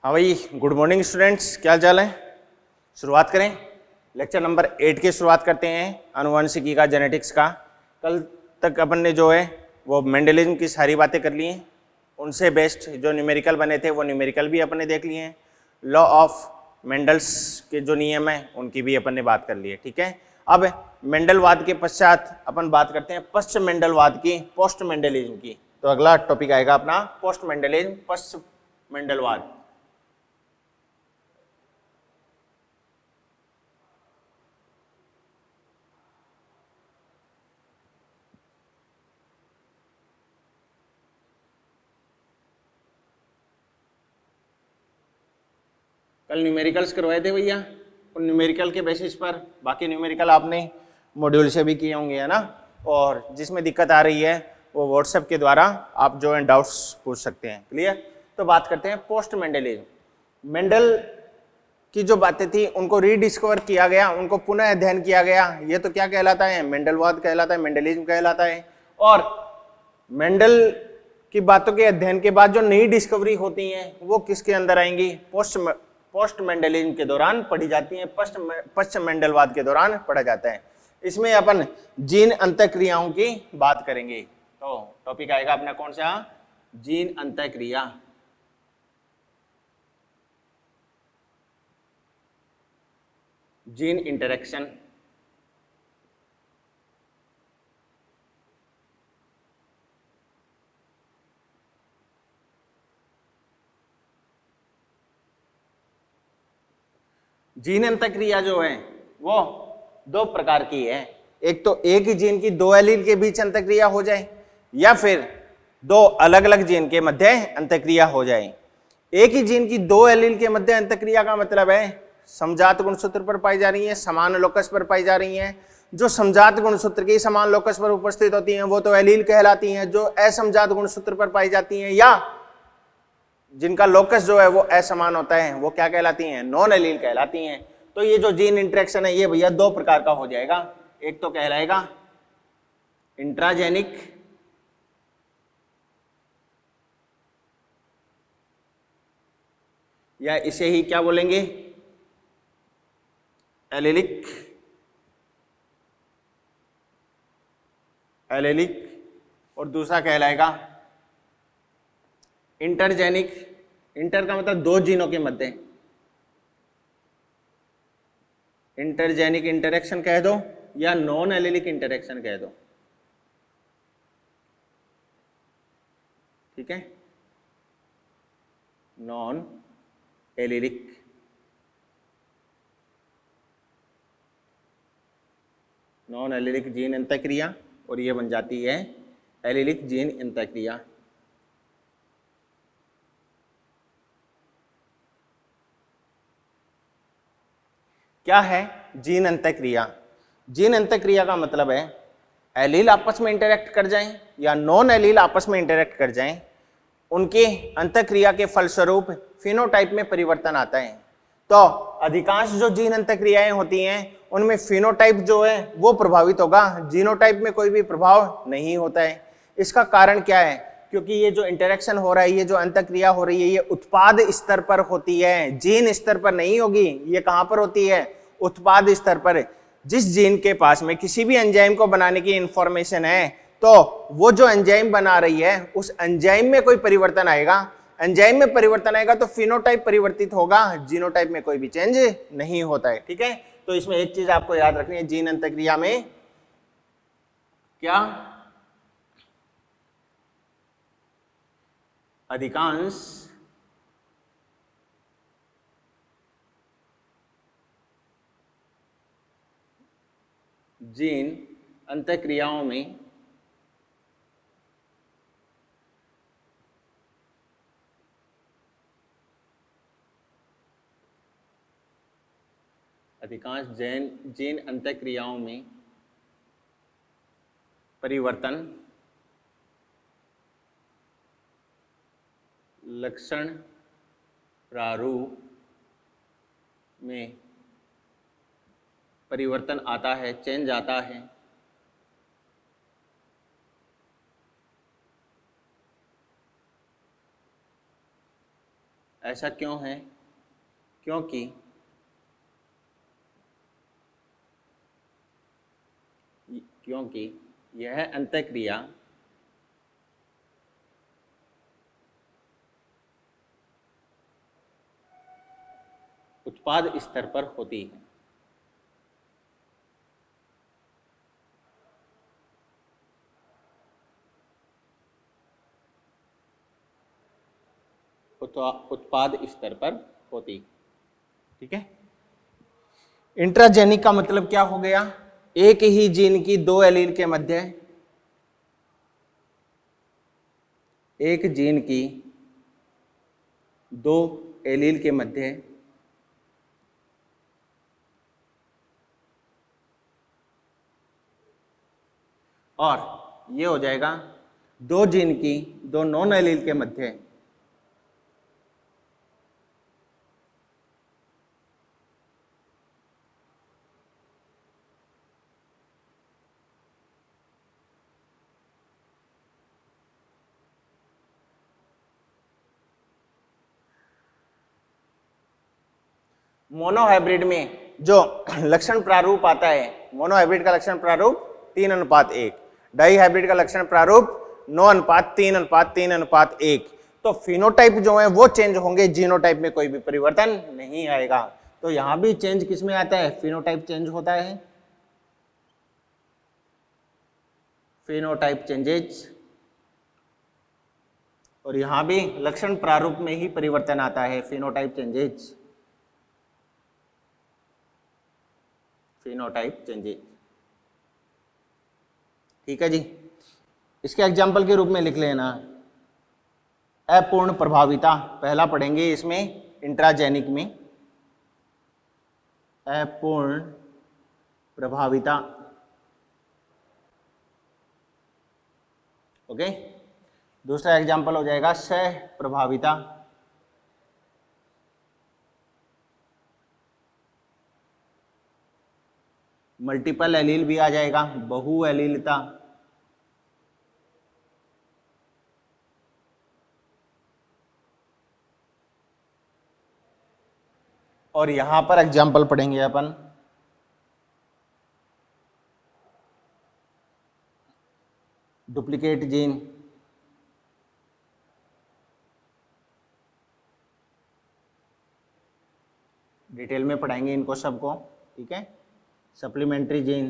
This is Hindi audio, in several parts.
हाँ भाई, गुड मॉर्निंग स्टूडेंट्स, क्या चाल है। शुरुआत करें। लेक्चर नंबर 8 की शुरुआत करते हैं, आनुवंशिकी का, जेनेटिक्स का। कल तक अपन ने जो है वो मेंडलिज्म की सारी बातें कर ली हैं। उनसे बेस्ट जो न्यूमेरिकल बने थे वो न्यूमेरिकल भी अपन ने देख लिए हैं। लॉ ऑफ मेंडल्स के जो नियम हैं उनकी भी अपन ने बात कर ली है। ठीक है, अब मेंडलवाद के पश्चात अपन बात करते हैं पश्च मेंडलवाद की, पोस्ट मेंडलिज्म की। तो अगला टॉपिक आएगा अपना पोस्ट मेंडलिज्म, पश्च मेंडलवाद। कल न्यूमेरिकल्स करवाए थे भैया, उन न्यूमेरिकल के बेसिस पर बाकी न्यूमेरिकल आपने मॉड्यूल से भी किए होंगे, है ना। और जिसमें दिक्कत आ रही है वो व्हाट्सएप के द्वारा आप जो है डाउट्स पूछ सकते हैं। क्लियर। तो बात करते हैं पोस्ट मेंडलिज्म। मेंडल की जो बातें थी उनको रीडिस्कवर किया गया, उनको पुनः अध्ययन किया गया। ये तो क्या कहलाता है, मेंडलवाद कहलाता है, मेंडलिज्म कहलाता है। और मेंडल की बातों के अध्ययन के बाद जो नई डिस्कवरी होती हैं वो किसके अंदर आएंगी, पोस्ट मेंडलिज्म के दौरान पढ़ी जाती हैं, पश्च मेंडलवाद के दौरान पढ़ा जाता है। इसमें अपन जीन अंतःक्रियाओं की बात करेंगे। तो टॉपिक आएगा अपना कौन सा, जीन अंतःक्रिया। Gene interaction. जीन अंतःक्रिया जो है वो दो प्रकार की है। एक तो एक ही जीन की दो एलील के बीच अंतःक्रिया हो जाए, या फिर दो अलग अलग जीन के मध्य अंतःक्रिया हो जाए। एक ही जीन की दो एलील के मध्य अंतःक्रिया का मतलब है समजात गुणसूत्र पर पाई जा रही है, समान लोकस पर पाई जा रही हैं। जो समजात गुणसूत्र की समान लोकस पर उपस्थित होती हैं वो तो एलील कहलाती हैं। जो असमजात गुणसूत्र पर पाई जाती हैं या जिनका लोकस जो है वो असमान होता है वो क्या कहलाती हैं, नॉन एलील कहलाती हैं। तो ये जो जीन इंटरेक्शन है ये भैया दो प्रकार का हो जाएगा। एक तो कहलाएगा इंट्राजेनिक, या इसे ही क्या बोलेंगे, एलिलिक। और दूसरा कहलाएगा इंटरजेनिक। इंटर का मतलब दो जीनों के मध्य, इंटरजेनिक इंटरेक्शन कह दो या नॉन एलिलिक इंटरेक्शन कह दो। ठीक है, non allylic. Non allylic gene अंतःक्रिया और ये बन जाती है एलिलिक जीन अंतःक्रिया। क्या है जीन अंतःक्रिया। जीन अंतःक्रिया का मतलब है एलील आपस में इंटरेक्ट कर जाएं या नॉन एलील आपस में इंटरेक्ट कर जाएं, उनके अंतःक्रिया के फलस्वरूप फिनोटाइप में परिवर्तन आता है। तो अधिकांश जो जीन अंतःक्रियाएं होती हैं उनमें फिनोटाइप जो है वो प्रभावित होगा, जीनोटाइप में कोई भी प्रभाव नहीं होता है। इसका कारण क्या है, क्योंकि ये जो इंटरेक्शन हो रहा है, ये जो अंतःक्रिया हो रही है, ये उत्पाद स्तर पर होती है, जीन स्तर पर नहीं होगी। ये कहां पर होती है, उत्पाद स्तर पर। जिस जीन के पास में किसी भी एंजाइम को बनाने की इंफॉर्मेशन है तो वो जो एंजाइम बना रही है उस एंजाइम में कोई परिवर्तन आएगा, एंजाइम में परिवर्तन आएगा तो फिनोटाइप परिवर्तित होगा, जीनोटाइप में कोई भी चेंज नहीं होता है। ठीक है, तो इसमें एक चीज आपको याद रखनी है, जीन अंतःक्रिया में क्या अधिकांश जीन अंतःक्रियाओं में जीन अंतःक्रियाओं में परिवर्तन लक्षण प्रारूप में परिवर्तन आता है, चेंज आता है, ऐसा क्यों है? क्योंकि यह अंतःक्रिया उत्पाद स्तर पर होती है। उत्पाद स्तर पर होती। ठीक है। इंट्राजेनिक का मतलब क्या हो गया? एक ही जीन की दो एलील के मध्य, एक जीन की दो एलील के मध्य और ये हो जाएगा दो जीन की दो नॉन एलील के मध्य मोनोहाइब्रिड में जो लक्षण प्रारूप आता है, मोनोहाइब्रिड का लक्षण प्रारूप 3:1, डाई हाइब्रिड का लक्षण प्रारूप 9:3:3:1। तो फिनोटाइप जो है वो चेंज होंगे, जीनोटाइप में कोई भी परिवर्तन नहीं आएगा। तो यहां भी चेंज किस में आता है? फिनोटाइप चेंज होता है, फिनोटाइप चेंजेज। और यहां भी लक्षण प्रारूप में ही परिवर्तन आता है, फिनोटाइप चेंजेज, फिनोटाइप चेंजेज। ठीक है जी। इसके एग्जाम्पल के रूप में लिख लेना, अपूर्ण प्रभाविता पहला पढ़ेंगे इसमें इंट्राजेनिक में, अपूर्ण प्रभाविता। ओके। दूसरा एग्जाम्पल हो जाएगा सह प्रभाविता, मल्टीपल एलील भी आ जाएगा, बहु एलीलता। और यहां पर एग्जाम्पल पढ़ेंगे अपन डुप्लीकेट जीन, डिटेल में पढ़ाएंगे इनको सबको। ठीक है। Supplementary gene,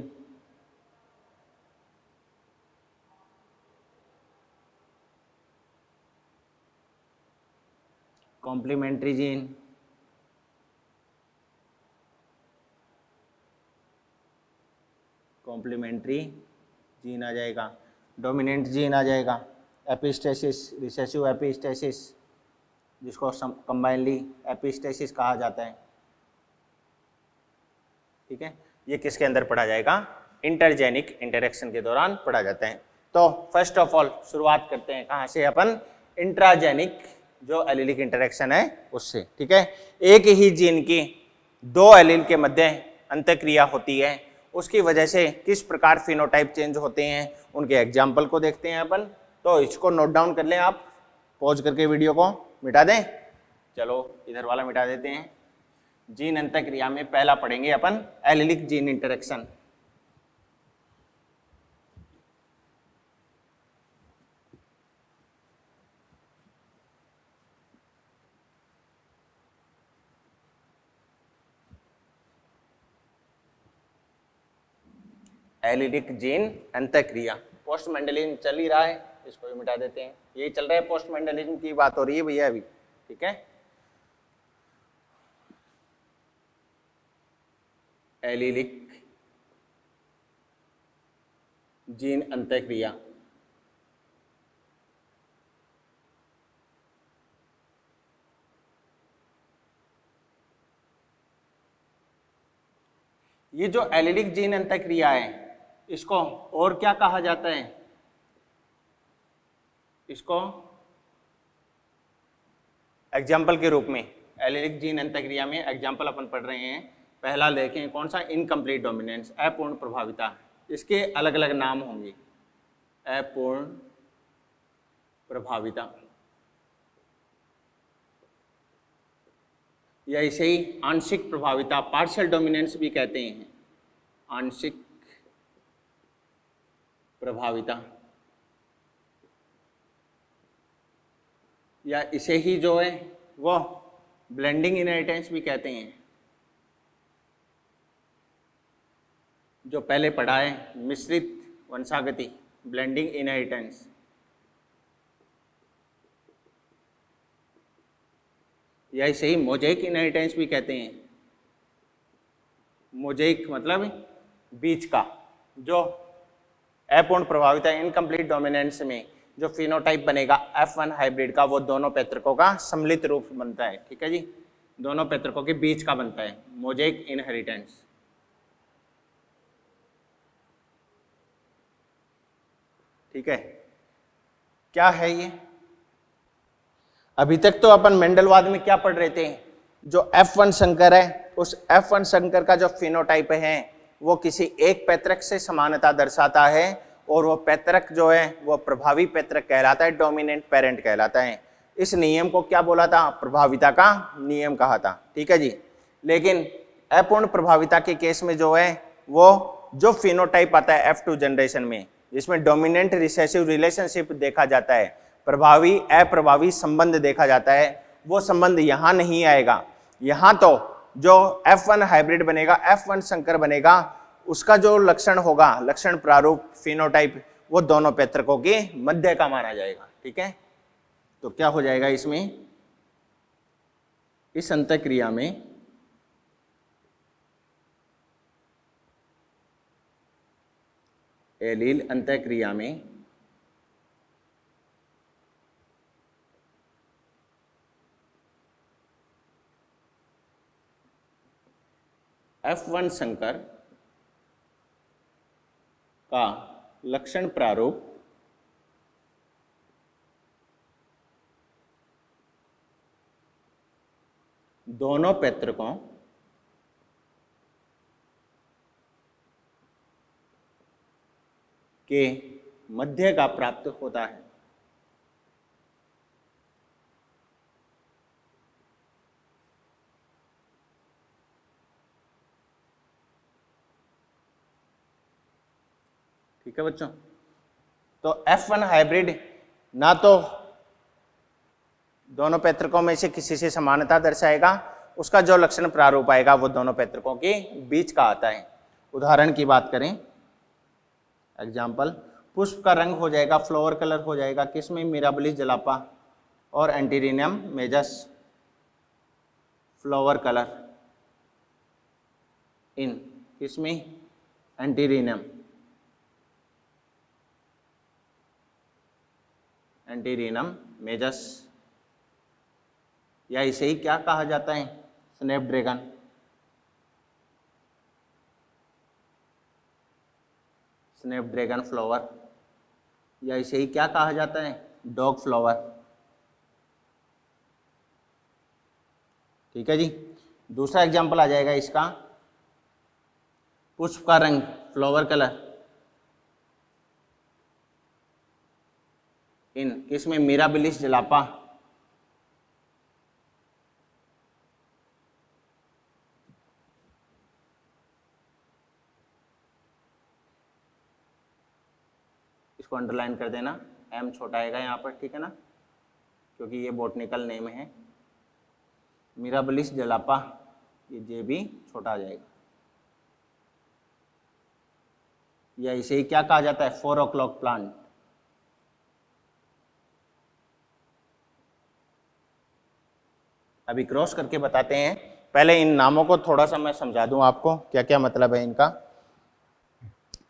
complementary gene, complementary gene आ जाएगा, डोमिनेंट जीन आ जाएगा, एपिस्टेसिस, रिसेसिव एपिस्टेसिस, जिसको कंबाइनली एपिस्टेसिस कहा जाता है। ठीक है। ये किसके अंदर पढ़ा जाएगा? इंटरजेनिक इंटरेक्शन के दौरान पढ़ा जाता है। तो फर्स्ट ऑफ ऑल शुरुआत करते हैं कहाँ से अपन? इंट्राजेनिक जो एलीलिक इंटरेक्शन है उससे। ठीक है। एक ही जीन की दो एलील के मध्य अंतःक्रिया होती है, उसकी वजह से किस प्रकार फिनोटाइप चेंज होते हैं उनके एग्जाम्पल को देखते हैं अपन। तो इसको नोट डाउन कर लें आप, पॉज करके वीडियो को मिटा दें। चलो इधर वाला मिटा देते हैं। जीन अंतःक्रिया में पहला पढ़ेंगे अपन allelic gene interaction. Allelic gene अंतःक्रिया, पोस्ट मेंडेलिज्म चल ही रहा है, इसको भी मिटा देते हैं। यही चल रहा है, पोस्ट मेंडेलिज्म की बात हो रही है भैया अभी। ठीक है। एलीलिक जीन अंतःक्रिया, ये जो एलीलिक जीन अंतःक्रिया है इसको और क्या कहा जाता है? इसको एग्जाम्पल के रूप में, एलीलिक जीन अंतःक्रिया में एग्जाम्पल अपन पढ़ रहे हैं। पहला देखें कौन सा? इनकम्प्लीट डोमिनेंस, अपूर्ण प्रभाविता। इसके अलग अलग नाम होंगे, अपूर्ण प्रभाविता, या इसे ही आंशिक प्रभाविता, पार्शियल डोमिनेंस भी कहते हैं, आंशिक प्रभाविता, या इसे ही जो है वो ब्लेंडिंग इनहेरिटेंस भी कहते हैं, जो पहले पढ़ा है, मिश्रित वंशागति, ब्लेंडिंग इनहेरिटेंस। या इसे ही मोजेक इनहेरिटेंस भी कहते हैं। मोजेक मतलब बीच का, जो अपूर्ण प्रभाविता, इनकम्प्लीट डोमिनेंस में जो फिनोटाइप बनेगा F1 हाइब्रिड का, वो दोनों पैतृकों का सम्मिलित रूप बनता है। ठीक है जी, दोनों पैतृकों के बीच का बनता है मोजेक इनहेरिटेंस। ठीक है, क्या है ये? अभी तक तो अपन मेंडलवाद में क्या पढ़ रहे थे, जो F1 संकर है, उस F1 संकर का जो फिनोटाइप है वो किसी एक पैतृक से समानता दर्शाता है, और वो पैतृक जो है वो प्रभावी पैतृक कहलाता है, डोमिनेंट पेरेंट कहलाता है। इस नियम को क्या बोला था? प्रभाविता का नियम कहा था। ठीक है जी, लेकिन अपूर्ण प्रभाविता के केस में जो है वो जो फिनोटाइप आता है F2 जनरेशन में, जिसमें डोमिनेंट रिसेसिव रिलेशनशिप देखा जाता है, प्रभावी अप्रभावी संबंध देखा जाता है, वो संबंध यहाँ नहीं आएगा। यहाँ तो जो F1 हाइब्रिड बनेगा, F1 संकर बनेगा, उसका जो लक्षण होगा, लक्षण प्रारूप फिनोटाइप, वो दोनों पैतृकों के मध्य का माना जाएगा। ठीक है, तो क्या हो जाएगा इसमें, इस अंतःक्रिया में एलील अंतःक्रिया में F1 संकर का लक्षण प्रारूप दोनों पैतृकों के मध्य का प्राप्त होता है। ठीक है बच्चों, तो F1 हाइब्रिड ना तो दोनों पैतृकों में से किसी से समानता दर्शाएगा, उसका जो लक्षण प्रारूप आएगा वो दोनों पैतृकों के बीच का आता है। उदाहरण की बात करें, एग्जाम्पल, पुष्प का रंग हो जाएगा, फ्लावर कलर हो जाएगा किसमें? मिराबिलिस जलापा और एंटीरिनियम मेजस, फ्लावर कलर इन किसमें? एंटीरिनियम, एंटीरिनम मेजस, या इसे ही क्या कहा जाता है? स्नैपड्रैगन। स्नैपड्रैगन फ्लावर, या इसे ही क्या कहा जाता है? Dog flower. ठीक है जी, दूसरा एग्जांपल आ जाएगा इसका, पुष्प का रंग, फ्लावर कलर इन किसमें? मिराबिलिस जलापा, इसको अंडरलाइन कर देना, एम छोटा आएगा यहाँ पर। ठीक है ना, क्योंकि ये बॉटनिकल नेम है। मिराबिलिस जलापा, ये जे भी छोटा आ जाएगा। या इसे क्या कहा जाता है? 4 o'clock प्लांट। अभी क्रॉस करके बताते हैं, पहले इन नामों को थोड़ा सा मैं समझा दूं आपको क्या क्या मतलब है इनका।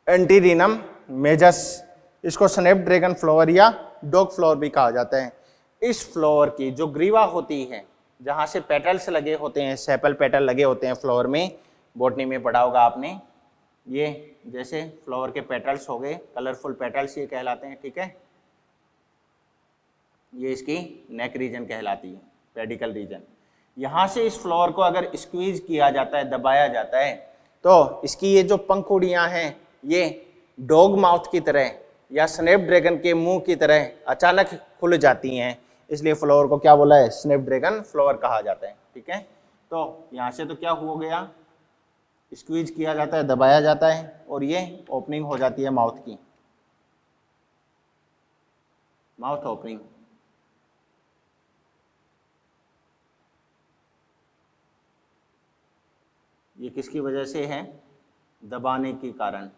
एंटीरिनम मेजस, इसको स्नैपड्रैगन फ्लावर या डॉग फ्लावर भी कहा जाता है। इस फ्लावर की जो ग्रीवा होती है, जहाँ से पेटल्स लगे होते हैं, सेपल पेटल लगे होते हैं फ्लावर में, बॉटनी में पढ़ा होगा आपने, ये जैसे फ्लावर के पेटल्स हो गए, कलरफुल पेटल्स ये कहलाते हैं। ठीक है, ये इसकी नेक रीजन कहलाती है, पेडिकल रीजन। यहाँ से इस फ्लावर को अगर स्क्वीज किया जाता है, दबाया जाता है, तो इसकी ये जो पंखुड़ियाँ हैं, ये डॉग माउथ की तरह या स्नैपड्रैगन के मुंह की तरह अचानक खुल जाती हैं, इसलिए फ्लावर को क्या बोला है? स्नैपड्रैगन फ्लावर कहा जाता है। ठीक है, तो यहाँ से तो क्या हो गया, स्क्वीज किया जाता है, दबाया जाता है और ये ओपनिंग हो जाती है माउथ की, माउथ ओपनिंग। ये किसकी वजह से है, दबाने के कारण।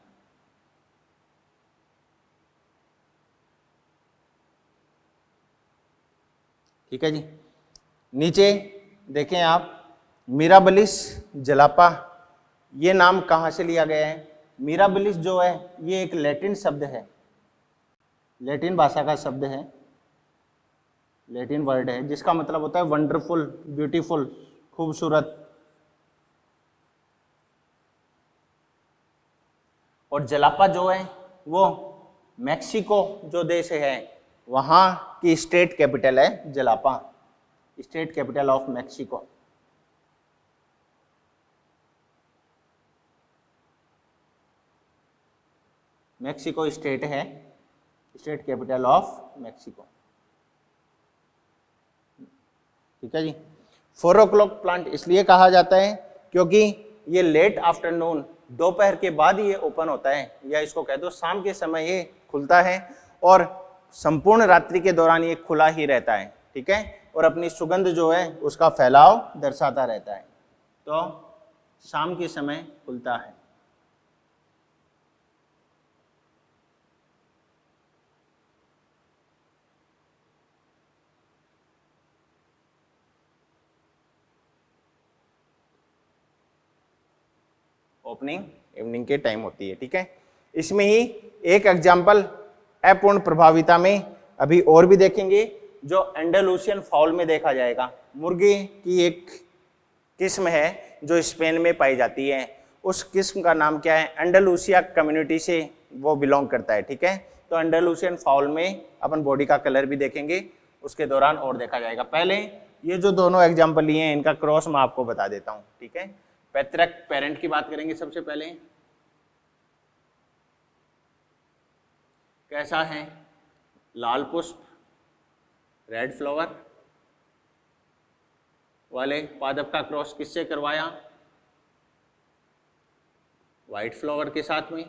ठीक है जी। नीचे देखें आप, मिराबिलिस जलापा, ये नाम कहाँ से लिया गया है। मिराबिलिस जो है ये एक लैटिन शब्द है, लैटिन भाषा का शब्द है, लैटिन वर्ड है, जिसका मतलब होता है वंडरफुल, ब्यूटीफुल, खूबसूरत। और जलापा जो है वो मैक्सिको जो देश है वहाँ की स्टेट कैपिटल है जलापा, state capital of Mexico. Mexico state है, स्टेट कैपिटल ऑफ मैक्सिको। ठीक है जी। 4 o'clock प्लांट इसलिए कहा जाता है क्योंकि ये लेट आफ्टरनून, दोपहर के बाद ये ओपन होता है, या इसको कह दो शाम के समय ये खुलता है और संपूर्ण रात्रि के दौरान ये खुला ही रहता है। ठीक है, और अपनी सुगंध जो है उसका फैलाव दर्शाता रहता है, तो शाम के समय खुलता है। ओपनिंग इवनिंग के टाइम होती है। ठीक है, इसमें ही एक एग्जाम्पल अपूर्ण प्रभाविता में अभी और भी देखेंगे, जो एंडालुसियन फाउल में देखा जाएगा। मुर्गी की एक किस्म है जो स्पेन में पाई जाती है, उस किस्म का नाम क्या है, एंडालुसिया कम्युनिटी से वो बिलोंग करता है। ठीक है, तो एंडालुसियन फाउल में अपन बॉडी का कलर भी देखेंगे उसके दौरान, और देखा जाएगा। पहले ये जो दोनों एग्जाम्पल लिए हैं इनका क्रॉस मैं आपको बता देता हूँ। ठीक है, पैतृक पेरेंट की बात करेंगे सबसे पहले। कैसा है, लाल पुष्प, रेड फ्लावर वाले पादप का क्रॉस किससे करवाया, व्हाइट फ्लावर के साथ में,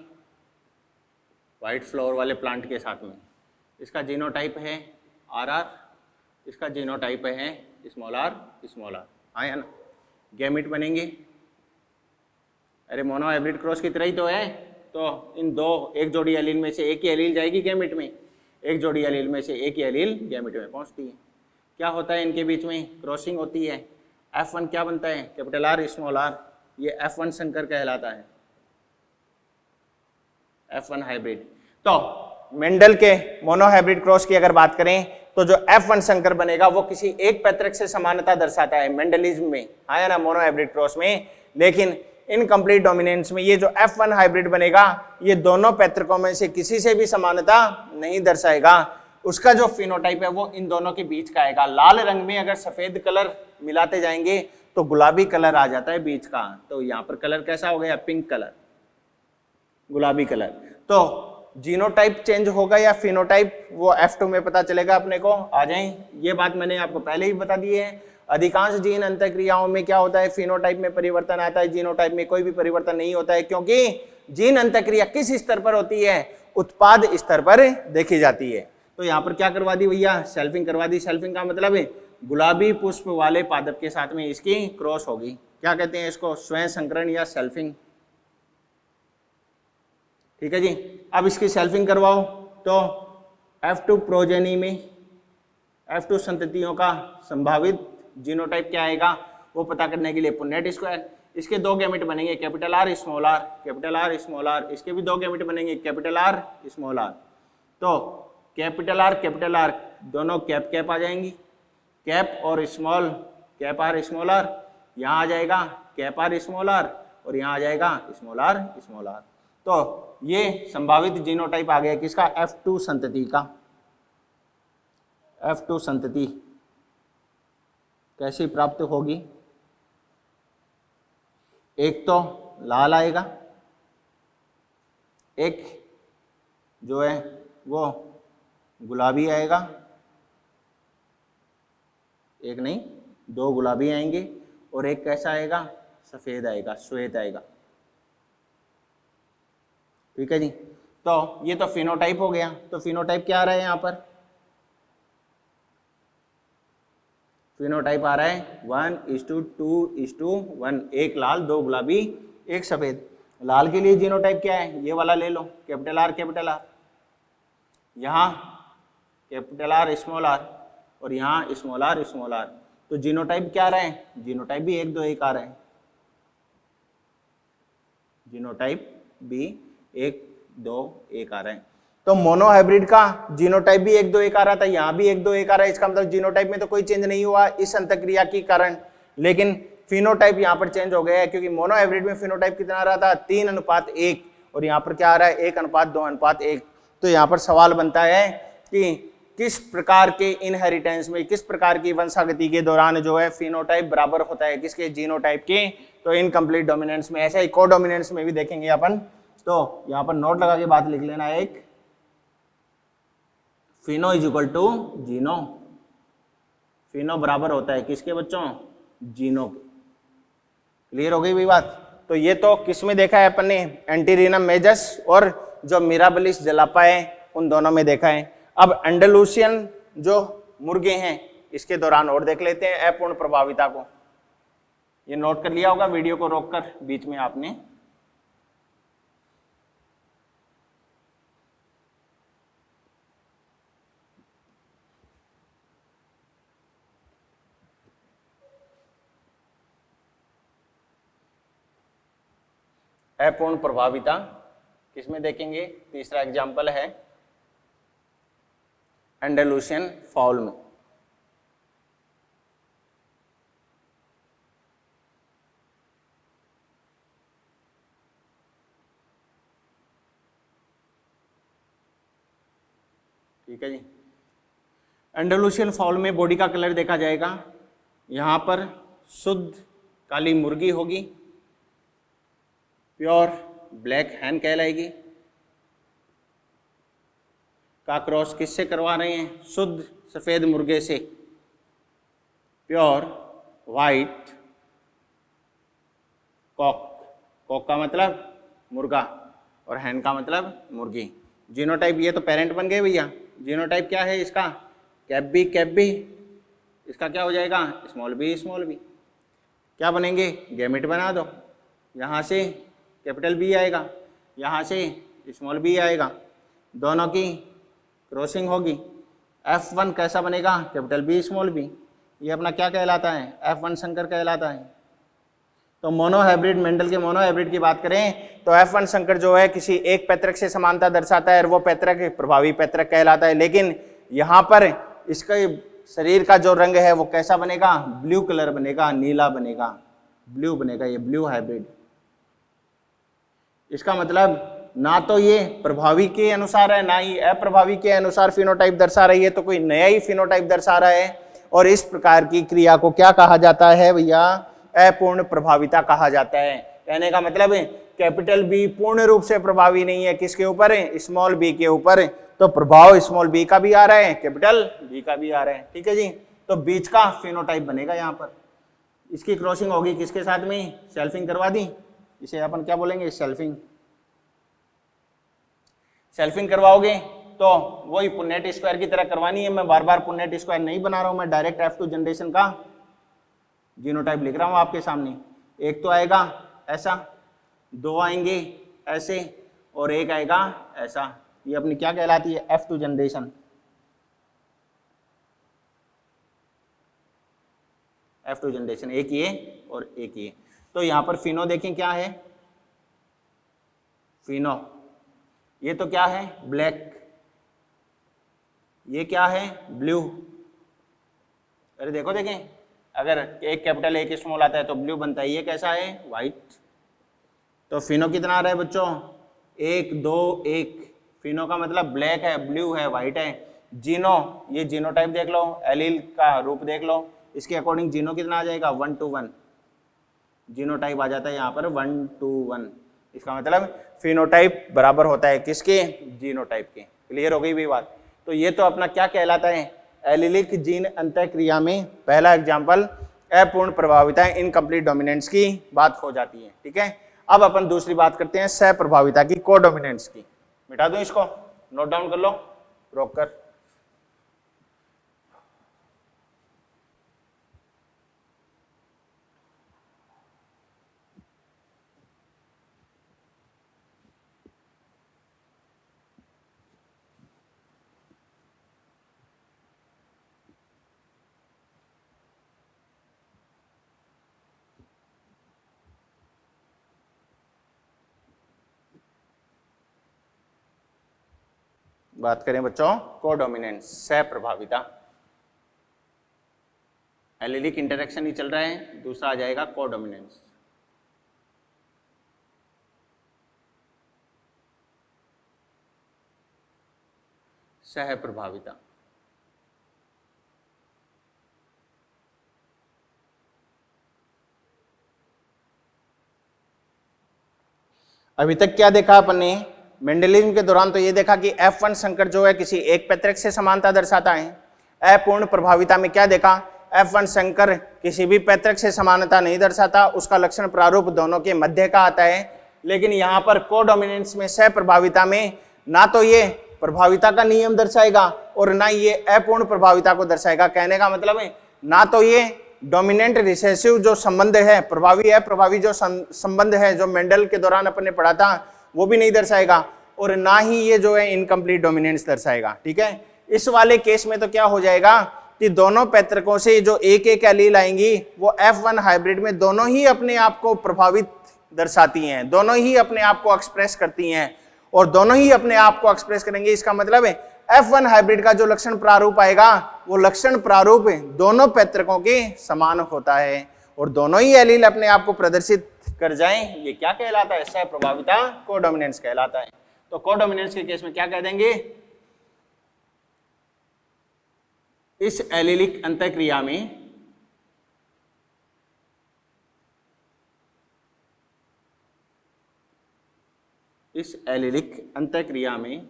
व्हाइट फ्लावर वाले प्लांट के साथ में। इसका जीनोटाइप है RR, इसका जीनोटाइप है स्मॉल r स्मॉल r। आया ना, गैमेट बनेंगे। अरे मोनो हाइब्रिड क्रॉस की तरह ही तो है, तो इन दो, एक जोड़ी एलील में से एक ही एलील जाएगी गैमेट में, एक जोड़ी एलील में से एक ही एलील गैमेट में पहुंचती है। क्या होता है इनके बीच में, क्रॉसिंग होती है। F1 क्या बनता है, कैपिटल R स्मॉल r, ये F1 संकर कहलाता है, F1 हाइब्रिड। तो मेंडल के मोनो हाइब्रिड क्रॉस की अगर बात करें तो जो F1 संकर बनेगा वो किसी एक पैतृक से समानता दर्शाता है मेंडलिज्म में, आया ना, मोनो हाइब्रिड क्रॉस में। लेकिन इनकम्प्लीट डोमिनेंस में ये जो F1 हाइब्रिड बनेगा ये दोनों पैतृकों में से किसी से भी समानता नहीं दर्शाएगा। उसका जो फिनोटाइप है वो इन दोनों के बीच का आएगा। लाल रंग में अगर सफेद कलर मिलाते जाएंगे तो गुलाबी कलर आ जाता है बीच का, तो यहाँ पर कलर कैसा हो गया, पिंक कलर, गुलाबी कलर। तो जीनोटाइप चेंज होगा या फिनोटाइप, वो F2 में पता चलेगा अपने को। आ जाएं, ये बात मैंने आपको पहले ही बता दी है। अधिकांश जीन अंतःक्रियाओं में क्या होता है, फिनोटाइप में परिवर्तन आता है, जीनोटाइप में कोई भी परिवर्तन नहीं होता है, क्योंकि जीन अंतःक्रिया किस स्तर पर होती है, उत्पाद स्तर पर देखी जाती है। तो यहाँ पर क्या करवा दी भैया, सेल्फिंग करवा दी। सेल्फिंग का मतलब है गुलाबी पुष्प वाले पादप के साथ में इसकी क्रॉस होगी। क्या कहते हैं इसको, स्वयं संकरण या सेल्फिंग। ठीक है जी, अब इसकी सेल्फिंग करवाओ तो F2 प्रोजेनी में F2 संततियों का संभावित जीनोटाइप क्या आएगा वो पता करने के लिए पुन्नेट स्क्वायर, इसके दो गैमेट बनेंगे, capital R small r, capital R small r, इसके भी दो गैमेट बनेंगे, कैपिटल R स्मॉल r। तो कैपिटल R दोनों कैप कैप आ जाएंगी, कैप और small cap R small r, यहाँ आ जाएगा कैप R स्मॉल r और यहाँ आ जाएगा स्मॉल r स्मॉल r। तो ये संभावित जीनोटाइप आ गया किसका, F2 संतति का। F2 संतति कैसे प्राप्त होगी, एक तो लाल आएगा, एक जो है वो गुलाबी आएगा, एक नहीं दो गुलाबी आएंगे और एक कैसा आएगा, सफेद आएगा, श्वेत आएगा। ठीक है जी। तो ये तो फिनोटाइप हो गया। तो फिनोटाइप क्या आ रहा है यहाँ पर, फिनोटाइप आ रहा है 1:2:1, एक लाल, दो गुलाबी, एक सफेद। लाल के लिए जीनोटाइप क्या है, ये वाला ले लो, कैपिटल आर कैपिटल आर, यहाँ कैपिटल आर स्मॉल आर, और यहाँ स्मॉल आर स्मॉल आर। तो जीनोटाइप क्या आ रहा है, जीनोटाइप भी 1 2 1 आ रहा है, जीनोटाइप भी 1 2 1 आ रहा है। तो मोनोहाइब्रिड का जीनोटाइप भी 1 2 1 आ रहा था, यहाँ भी 1 2 1 आ रहा है। इसका मतलब जीनोटाइप में तो कोई चेंज नहीं हुआ इस अंतःक्रिया के कारण, लेकिन फिनोटाइप यहाँ पर चेंज हो गया है, क्योंकि मोनोहाइब्रिड में फिनोटाइप कितना आ रहा था, 3:1, और यहाँ पर क्या आ रहा है, 1:2:1। तो यहाँ पर सवाल बनता है कि किस प्रकार के इनहेरिटेंस में, किस प्रकार की वंशागति के दौरान जो है फिनोटाइप बराबर होता है किसके, जीनोटाइप के। तो इनकम्प्लीट डोमिनेंस में, ऐसा ही कोडोमिनेंस में भी देखेंगे अपन। तो यहाँ पर नोट लगा के बात लिख लेना, एक फिनो इज इक्वल टू जीनो, फिनो बराबर होता है किसके बच्चों, जीनो के। क्लियर हो गई भी बात। तो ये तो किस में देखा है अपन ने, एंटीरिनम मेजस और जो मिराबिलिस जलापा है उन दोनों में देखा है। अब एंडालुसियन जो मुर्गे हैं इसके दौरान और देख लेते हैं अपूर्ण प्रभाविता को। ये नोट कर लिया होगा वीडियो को रोककर बीच में आपने। अपूर्ण प्रभाविता किसमें देखेंगे, तीसरा एग्जाम्पल है एंडालुसियन फाउल में। ठीक है जी। एंडालुसियन फाउल में बॉडी का कलर देखा जाएगा, यहाँ पर शुद्ध काली मुर्गी होगी, प्योर ब्लैक हैन कहलाएगी। का क्रॉस किससे करवा रहे हैं, शुद्ध सफेद मुर्गे से, प्योर वाइट कॉक, कॉक का मतलब मुर्गा और हैन का मतलब मुर्गी। जीनोटाइप ये तो पेरेंट बन गए भैया। जीनोटाइप क्या है इसका, कैप बी, इसका क्या हो जाएगा, स्मॉल बी। क्या बनेंगे, गैमेट बना दो, यहाँ से कैपिटल बी आएगा, यहाँ से स्मॉल बी आएगा, दोनों की क्रॉसिंग होगी। F1 कैसा बनेगा, कैपिटल बी स्मॉल बी। ये अपना क्या कहलाता है, F1 संकर कहलाता है। तो मोनोहाइब्रिड, मेंडल के मोनोहाइब्रिड की बात करें तो F1 संकर जो है किसी एक पैतृक से समानता दर्शाता है और वो पैतृक प्रभावी पैतृक कहलाता है। लेकिन यहाँ पर इसका शरीर का जो रंग है वो कैसा बनेगा, ब्लू कलर बनेगा, नीला बनेगा, ब्लू बनेगा, ये ब्लू हाइब्रिड। इसका मतलब ना तो ये प्रभावी के अनुसार है, ना ही अप्रभावी के अनुसार फिनोटाइप दर्शा रही है, तो कोई नया ही फिनोटाइप दर्शा रहा है। और इस प्रकार की क्रिया को क्या कहा जाता है भैया, अपूर्ण प्रभाविता कहा जाता है। कहने का मतलब है कैपिटल बी पूर्ण रूप से प्रभावी नहीं है, किसके ऊपर है, स्मॉल बी के ऊपर। तो प्रभाव स्मॉल बी का भी आ रहा है, कैपिटल बी का भी आ रहा है। ठीक है जी। तो बीच का फिनोटाइप बनेगा यहाँ पर। इसकी क्रॉसिंग होगी किसके साथ में, सेल्फिंग करवा दी, इसे अपन क्या बोलेंगे, सेल्फिंग। सेल्फिंग करवाओगे तो वही पुन्नेट स्क्वायर की तरह करवानी है। मैं बार बार पुन्नेट स्क्वायर नहीं बना रहा हूं, मैं डायरेक्ट F2 जनरेशन का जीनोटाइप लिख रहा हूं आपके सामने। एक तो आएगा ऐसा, दो आएंगे ऐसे और एक आएगा ऐसा। ये अपनी क्या कहलाती है, F2 जनरेशन। F2 जनरेशन, एक ये और एक ये। तो यहां पर फिनो देखें क्या है, फिनो ये तो क्या है, ब्लैक, ये क्या है, ब्लू। अरे देखो देखें, अगर एक कैपिटल एक स्मॉल आता है तो ब्लू बनता है। ये कैसा है, वाइट। तो फिनो कितना आ रहा है बच्चों, 1 2 1। फिनो का मतलब ब्लैक है, ब्लू है, वाइट है। जीनो, ये जीनोटाइप देख लो, एलील का रूप देख लो, इसके अकॉर्डिंग जीनो कितना आ जाएगा, 1 to 1। जीनोटाइप आ जाता है यहाँ पर 1 to 1। इसका मतलब फिनोटाइप बराबर होता है किसके, जीनोटाइप के। क्लियर हो गई भी बात। तो ये तो अपना क्या कहलाता है, एलिलिक जीन अंतःक्रिया में पहला एग्जाम्पल अपूर्ण प्रभाविता, इनकम्प्लीट डोमिनेंस की बात हो जाती है। ठीक है, अब अपन दूसरी बात करते हैं सहप्रभाविता की, कोडोमिनेंस की। मिटा दूं इसको, नोट डाउन कर लो रोक कर। बात करें बच्चों कोडोमिनेंस, सहप्रभाविता। एलिलिक इंटरेक्शन ही चल रहा है, दूसरा आ जाएगा कोडोमिनेंस। सहप्रभाविता। अभी तक क्या देखा अपन ने, मेंडलिज्म के दौरान तो ये देखा कि F1 संकर जो है किसी एक पैतृक से समानता दर्शाता है। अपूर्ण प्रभाविता में क्या देखा, F1 संकर किसी भी पैतृक से समानता नहीं दर्शाता, उसका लक्षण प्रारूप दोनों के मध्य का आता है। लेकिन यहाँ पर कोडोमिनेंस में, सहप्रभाविता में, ना तो ये प्रभाविता का नियम दर्शाएगा और ना ये अपूर्ण प्रभाविता को दर्शाएगा। कहने का मतलब है ना तो ये डोमिनेंट रिसेसिव जो संबंध है, प्रभावी अप्रभावी जो संबंध है जो मेंडल के दौरान अपन ने पढ़ा था वो भी नहीं दर्शाएगा, और ना ही ये जो है इनकम्प्लीट डोमिनेंस दर्शाएगा। ठीक है, इस वाले केस में तो क्या हो जाएगा कि दोनों पैतृकों से जो एक एक एलील आएंगी वो F1 हाइब्रिड में दोनों ही अपने आप को प्रभावित दर्शाती हैं, दोनों ही अपने आप को एक्सप्रेस करती हैं और दोनों ही अपने आप को एक्सप्रेस करेंगे। इसका मतलब है F1 हाइब्रिड का जो लक्षण प्रारूप आएगा वो लक्षण प्रारूप दोनों पैतृकों के समान होता है और दोनों ही एलील अपने आप को प्रदर्शित कर जाएं। ये क्या कहलाता है, सहप्रभाविता, कोडोमिनेंस कहलाता है। तो कोडोमिनेंस के केस में क्या कह देंगे, इस एलीलिक अंतःक्रिया में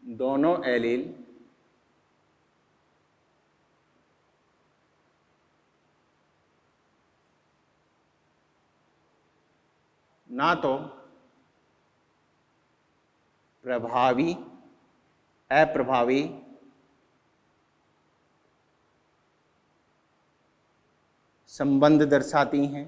दोनों एलील ना तो प्रभावी अप्रभावी संबंध दर्शाती हैं,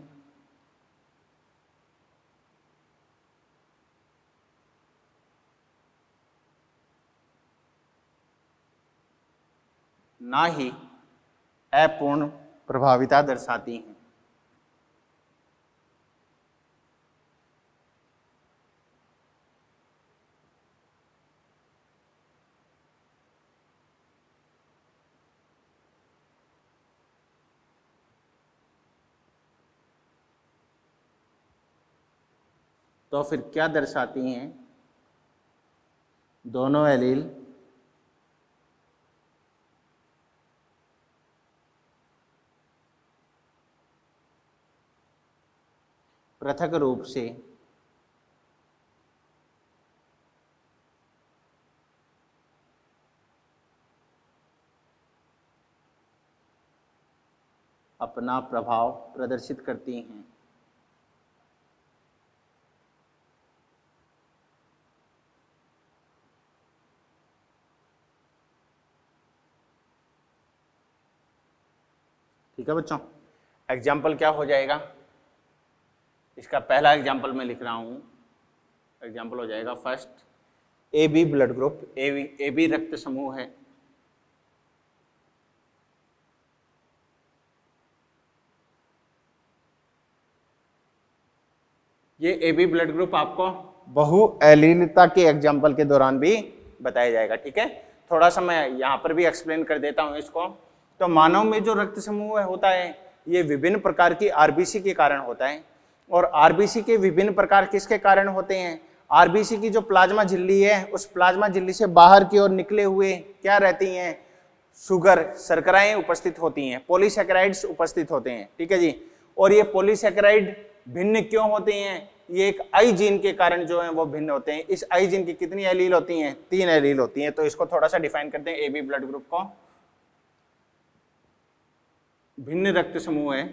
ना ही अपूर्ण प्रभाविता दर्शाती हैं। तो फिर क्या दर्शाती हैं, दोनों एलील पृथक रूप से अपना प्रभाव प्रदर्शित करती हैं। ठीक है बच्चों, एग्जाम्पल क्या हो जाएगा, इसका पहला एग्जाम्पल मैं लिख रहा हूं। एग्जाम्पल हो जाएगा first, AB blood group, AB रक्त समूह है। ये AB ब्लड ग्रुप आपको बहु एलीलता के एग्जाम्पल के दौरान भी बताया जाएगा। ठीक है, थोड़ा सा मैं यहाँ पर भी एक्सप्लेन कर देता हूँ इसको। तो मानव में जो रक्त समूह होता है ये विभिन्न प्रकार की RBC के कारण होता है, और RBC के विभिन्न प्रकार किसके कारण होते हैं, RBC की जो प्लाज्मा झिल्ली है उस प्लाज्मा झिल्ली से बाहर की ओर निकले हुए क्या रहती हैं, शुगर, शर्कराएं उपस्थित होती हैं, पॉलीसैकेराइड्स उपस्थित होते हैं। ठीक है जी, और ये पॉलीसैकेराइड भिन्न क्यों होते हैं, ये एक आई जीन के कारण जो है वो भिन्न होते हैं। इस आई जीन की कितनी एलील होती हैं? 3 एलील होती हैं। तो इसको थोड़ा सा डिफाइन करते हैं। ए बी ब्लड ग्रुप को भिन्न रक्त समूह है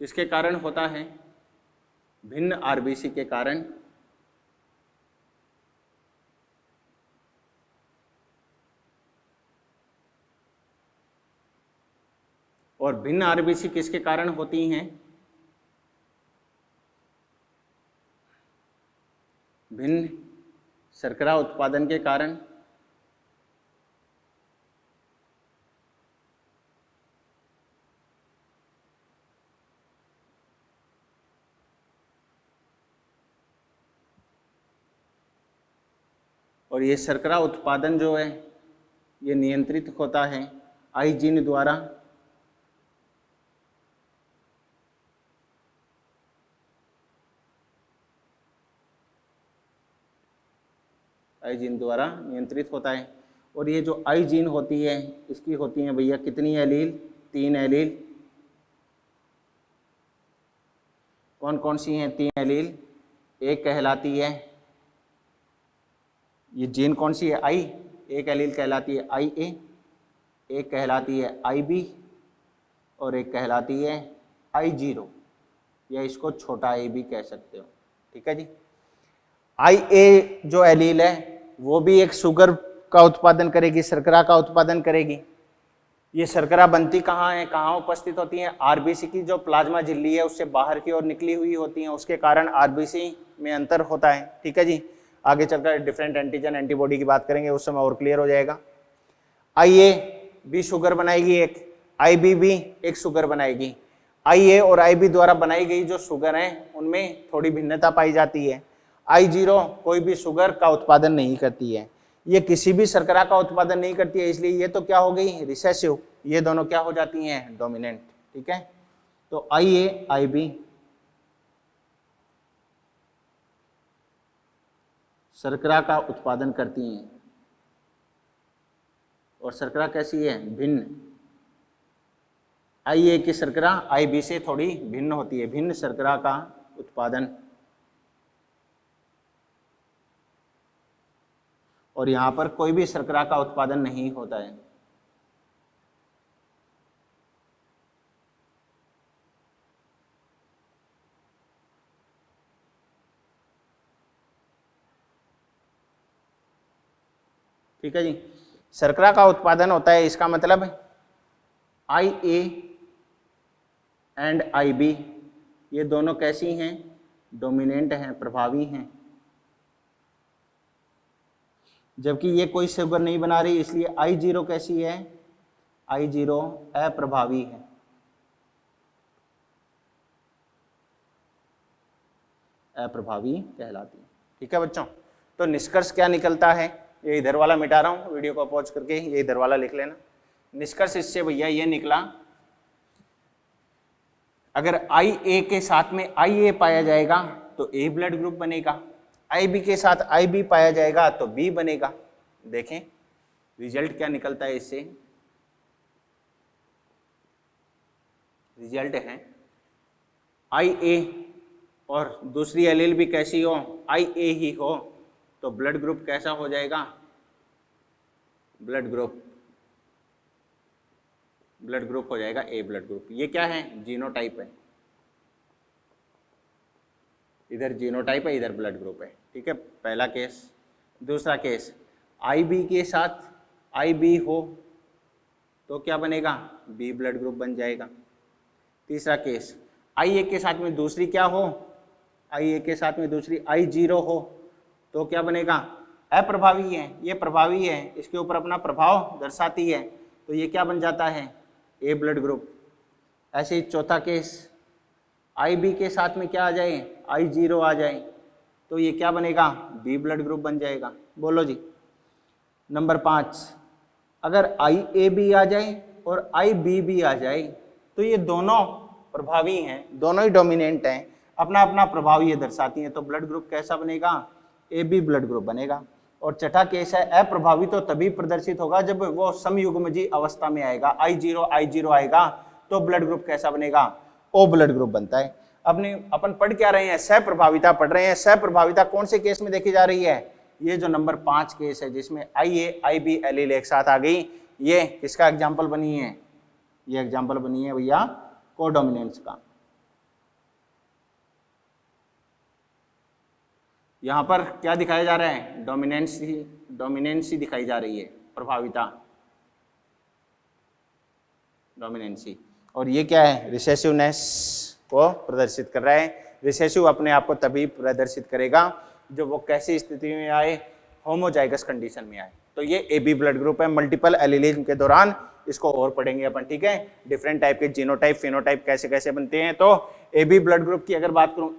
किसके कारण होता है? भिन्न आरबीसी के कारण। और भिन्न आरबीसी किसके कारण होती हैं? भिन्न शर्करा उत्पादन के कारण। और ये शर्करा उत्पादन जो है ये नियंत्रित होता है आई जीन द्वारा। आई जीन द्वारा नियंत्रित होता है। और ये जो आई जीन होती है इसकी होती है भैया कितनी एलील? 3 एलील। कौन कौन सी हैं 3 एलील? एक कहलाती है, ये जीन कौन सी है? आई। एक एलील कहलाती है आई ए, एक कहलाती है आई बी, और एक कहलाती है आई जीरो, या इसको छोटा ए भी कह सकते हो। ठीक है जी। आई ए जो एलील है वो भी एक शुगर का उत्पादन करेगी, शर्करा का उत्पादन करेगी। ये शर्करा बनती कहाँ है, कहाँ उपस्थित होती है? आरबीसी की जो प्लाज्मा झिल्ली है उससे बाहर की ओर निकली हुई होती है, उसके कारण आरबीसी में अंतर होता है। ठीक है जी। आगे चलकर डिफरेंट एंटीजन एंटीबॉडी की बात करेंगे, उस समय और क्लियर हो जाएगा। आई ए भी शुगर बनाएगी एक, आई बी भी एक शुगर बनाएगी। आई ए और आई बी द्वारा बनाई गई जो शुगर है उनमें थोड़ी भिन्नता पाई जाती है। आई जीरो कोई भी शुगर का उत्पादन नहीं करती है, ये किसी भी शर्करा का उत्पादन नहीं करती है, इसलिए ये तो क्या हो गई? रिसेसिव। ये दोनों क्या हो जाती हैं? डोमिनेंट। ठीक है। तो आई ए आई बी शर्करा का उत्पादन करती हैं। और शर्करा कैसी है? भिन्न। आई ए की शर्करा आई बी से थोड़ी भिन्न होती है, भिन्न शर्करा का उत्पादन। और यहां पर कोई भी शर्करा का उत्पादन नहीं होता है। ठीक है जी। शर्करा का उत्पादन होता है, इसका मतलब आई ए एंड आई बी ये दोनों कैसी हैं? डोमिनेंट हैं, प्रभावी हैं। जबकि ये कोई शुगर नहीं बना रही, इसलिए आई जीरो कैसी है? आई जीरो अप्रभावी है। अप्रभावी कहलाती है। ठीक है बच्चों। तो निष्कर्ष क्या निकलता है? ये इधर वाला मिटा रहा हूं, वीडियो को पॉज करके ये इधर वाला लिख लेना। निष्कर्ष इससे भैया ये निकला, अगर आई ए के साथ में आई ए पाया जाएगा तो ए ब्लड ग्रुप बनेगा, आई बी के साथ आई बी पाया जाएगा तो बी बनेगा। देखें रिजल्ट क्या निकलता है इससे। रिजल्ट है आई ए और दूसरी एलील भी कैसी हो? आई ए ही हो, तो ब्लड ग्रुप कैसा हो जाएगा? ब्लड ग्रुप हो जाएगा ए ब्लड ग्रुप। ये क्या है? जीनोटाइप है। इधर जीनोटाइप है, इधर ब्लड ग्रुप है। ठीक है, पहला केस। दूसरा केस, आई बी के साथ आई बी हो तो क्या बनेगा? बी ब्लड ग्रुप बन जाएगा। तीसरा केस, आई ए के साथ में दूसरी क्या हो? आई ए के साथ में दूसरी आई जीरो हो तो क्या बनेगा? अप्रभावी है। ये प्रभावी है, इसके ऊपर अपना प्रभाव दर्शाती है, तो ये क्या बन जाता है? ए ब्लड ग्रुप। ऐसे ही चौथा केस, आई बी के साथ में क्या आ जाए? आई जीरो आ जाए तो ये क्या बनेगा? बी ब्लड ग्रुप बन जाएगा। बोलो जी। नंबर 5, अगर आई ए भी आ जाए और आई बी भी आ जाए तो ये दोनों प्रभावी हैं, दोनों ही डोमिनेंट हैं, अपना अपना प्रभाव ये दर्शाती हैं, तो ब्लड ग्रुप कैसा बनेगा? ए बी ब्लड ग्रुप बनेगा। और छठा केस है अप्रभावित तो तभी प्रदर्शित होगा जब वो समयुग्मजी अवस्था में आएगा, I0 आएगा तो ब्लड ग्रुप कैसा बनेगा, ओ ब्लड ग्रुप बनता है। अपन पढ़ क्या रहे हैं, सप्रभाविता पढ़ रहे हैं। सप्रभाविता कौन से केस में देखी जा रही है, ये जो नंबर 5 केस है जिसमें IA IB एलील एक साथ आ गई, ये किसका एग्जाम्पल बनी है, ये एग्जाम्पल बनी है भैया कोडोमिनेंस का। यहां पर क्या दिखाया जा रहा है, डोमिनेंसी दिखाई जा रही है, प्रभाविता डोमिनेंसी। और ये क्या है, रिसेसिवनेस को प्रदर्शित कर रहा है। रिसेसिव अपने आप को तभी प्रदर्शित करेगा जब वो कैसी स्थिति में आए, होमोजाइगस कंडीशन में आए। तो ये AB ब्लड ग्रुप है। मल्टीपल एलिलिज्म के दौरान इसको और पढ़ेंगे अपन, ठीक है, डिफरेंट टाइप के जीनोटाइप फिनोटाइप कैसे कैसे बनते हैं। तो AB ब्लड ग्रुप की अगर बात करूं,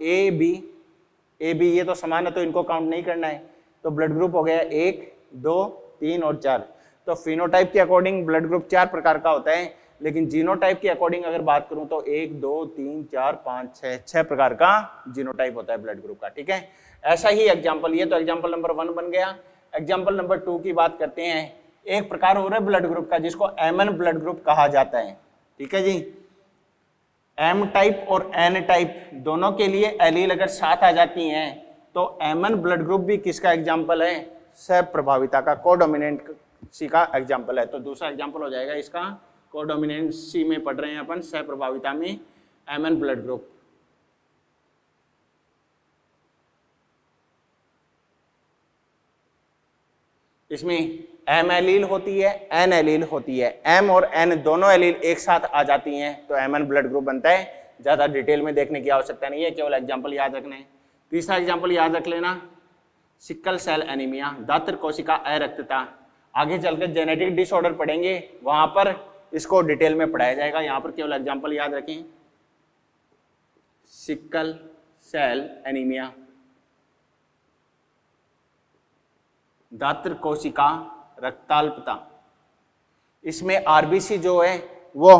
AB ये तो समान है तो इनको काउंट नहीं करना है, तो ब्लड ग्रुप हो गया 1 2 3 और 4। तो फिनोटाइप के अकॉर्डिंग ब्लड ग्रुप 4 प्रकार का होता है, लेकिन जीनोटाइप के अकॉर्डिंग अगर बात करूं तो 1 2 3 4 5 6 प्रकार का जीनोटाइप होता है ब्लड ग्रुप का, ठीक है। ऐसा ही एग्जाम्पल, ये तो एग्जाम्पल नंबर 1 बन गया। एग्जाम्पल नंबर 2 की बात करते हैं। एक प्रकार हो रहा है ब्लड ग्रुप का जिसको MN ब्लड ग्रुप कहा जाता है, ठीक है जी। M टाइप और N टाइप दोनों के लिए एलील अगर साथ आ जाती हैं तो MN ब्लड ग्रुप भी किसका एग्जाम्पल है, सप्रभाविता का, कोडोमिनेंसी का एग्जाम्पल है। तो दूसरा एग्जाम्पल हो जाएगा इसका, कोडोमिनेंसी में पढ़ रहे हैं अपन, सप्रभाविता में MN ब्लड ग्रुप। इसमें M एलील होती है, N एलील होती है। M और N दोनों एलील एक साथ आ जाती हैं तो MN ब्लड ग्रुप बनता है। ज्यादा डिटेल में देखने की आवश्यकता नहीं है, केवल एग्जाम्पल याद रखना है। तीसरा एग्जाम्पल याद रख लेना, सिकल सेल एनीमिया, दात्र कोशिका अरक्तता। आगे चलकर जेनेटिक डिसऑर्डर पढ़ेंगे, वहां पर इसको डिटेल में पढ़ाया जाएगा। यहाँ पर केवल एग्जाम्पल याद रखें, सिकल सेल एनीमिया, दात्र कोशिका रक्ताल्पता। इसमें RBC जो है वो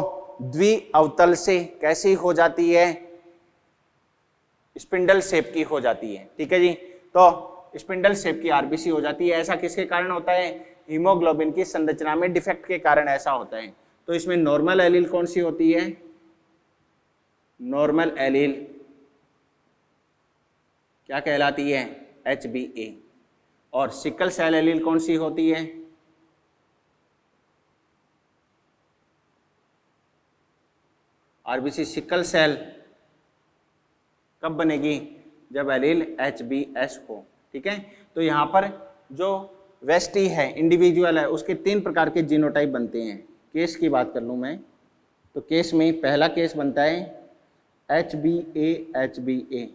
द्विअवतल से कैसी हो जाती है, स्पिंडल शेप की हो जाती है, ठीक है जी। तो स्पिंडल शेप की RBC हो जाती है। ऐसा किसके कारण होता है, हीमोग्लोबिन की संरचना में डिफेक्ट के कारण ऐसा होता है। तो इसमें नॉर्मल एलील कौन सी होती है, नॉर्मल एलील क्या कहलाती है, HbA। और सिकल सेल एलील कौन सी होती है, RBC सिकल सेल कब बनेगी, जब एलील HbS हो, ठीक है। तो यहाँ पर जो वेस्टी है, इंडिविजुअल है, उसके 3 प्रकार के जीनोटाइप बनते हैं। केस की बात कर लूँ मैं तो केस में पहला केस बनता है HbA।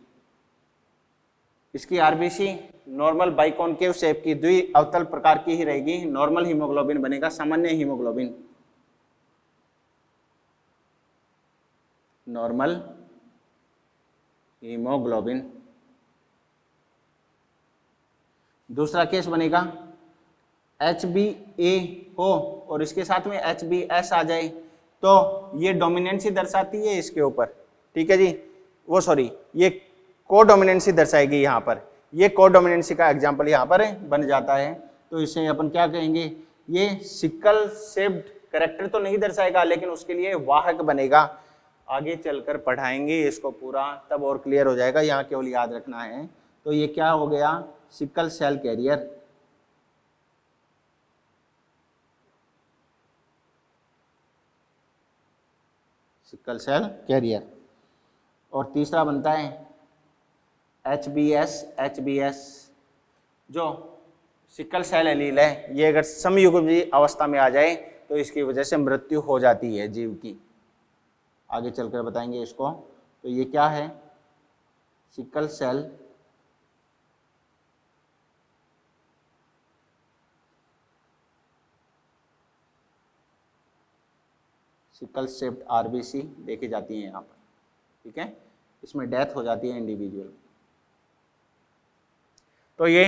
इसकी RBC नॉर्मल बाइकॉनकेव शेप की द्विअवतल प्रकार की ही रहेगी। नॉर्मल हीमोग्लोबिन बनेगा, सामान्य हीमोग्लोबिन, नॉर्मल हीमोग्लोबिन। दूसरा केस बनेगा HbA हो और इसके साथ में HbS आ जाए तो ये डोमिनेंसी दर्शाती है इसके ऊपर, ठीक है जी। वो सॉरी, ये कोडोमिनेंसी दर्शाएगी यहाँ पर। ये कोडोमिनेंसी का एग्जाम्पल यहाँ पर बन जाता है। तो इसे अपन क्या कहेंगे, ये सिकल शेप्ड कैरेक्टर तो नहीं दर्शाएगा लेकिन उसके लिए वाहक बनेगा। आगे चलकर पढ़ाएंगे इसको पूरा, तब और क्लियर हो जाएगा। यहाँ केवल याद रखना है। तो ये क्या हो गया, sickle cell carrier. Sickle cell carrier. और तीसरा बनता है HbS। जो सिकल सेल एलील है, ये अगर समयुग्मी अवस्था में आ जाए तो इसकी वजह से मृत्यु हो जाती है जीव की। आगे चलकर बताएंगे इसको। तो ये क्या है, sickle cell sickle shaped RBC देखी जाती है यहाँ पर, ठीक है। इसमें डेथ हो जाती है इंडिविजुअल। तो ये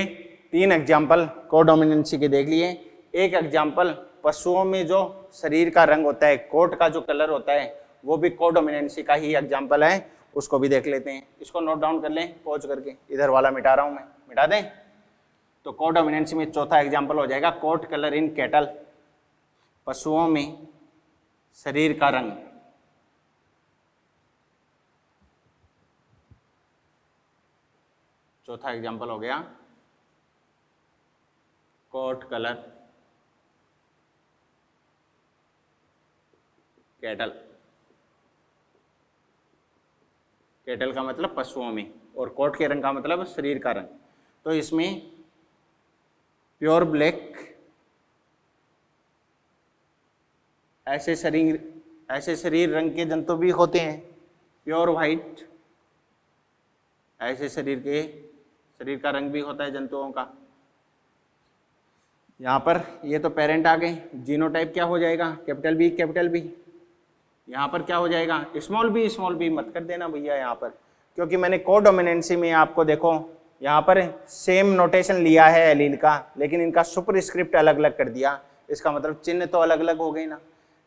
3 एग्जाम्पल कोडोमिनेंसी के देख लिए। एक एग्जाम्पल पशुओं में जो शरीर का रंग होता है, कोट का जो कलर होता है, वो भी कोडोमिनेंसी का ही एग्जाम्पल है, उसको भी देख लेते हैं। इसको नोट डाउन कर लें पहुंच करके। इधर वाला मिटा रहा हूं मैं, मिटा दें। तो कोडोमिनेंसी में चौथा एग्जाम्पल हो जाएगा कोट कलर इन कैटल, पशुओं में शरीर का रंग। चौथा एग्जाम्पल हो गया कोट कलर कैटल। कैटल का मतलब पशुओं में, और कोट के रंग का मतलब शरीर का रंग। तो इसमें प्योर ब्लैक, ऐसे शरीर रंग के जंतु भी होते हैं। प्योर वाइट, ऐसे शरीर का रंग भी होता है जंतुओं का। यहाँ पर ये तो पेरेंट आ गए, जीनोटाइप क्या हो जाएगा, कैपिटल बी कैपिटल बी। यहाँ पर क्या हो जाएगा, स्मॉल बी मत कर देना भैया यहाँ पर, क्योंकि मैंने कोडोमिनेंसी में आपको देखो यहाँ पर सेम नोटेशन लिया है एलील का, लेकिन इनका सुपरस्क्रिप्ट अलग अलग कर दिया। इसका मतलब चिन्ह तो अलग अलग हो गए ना।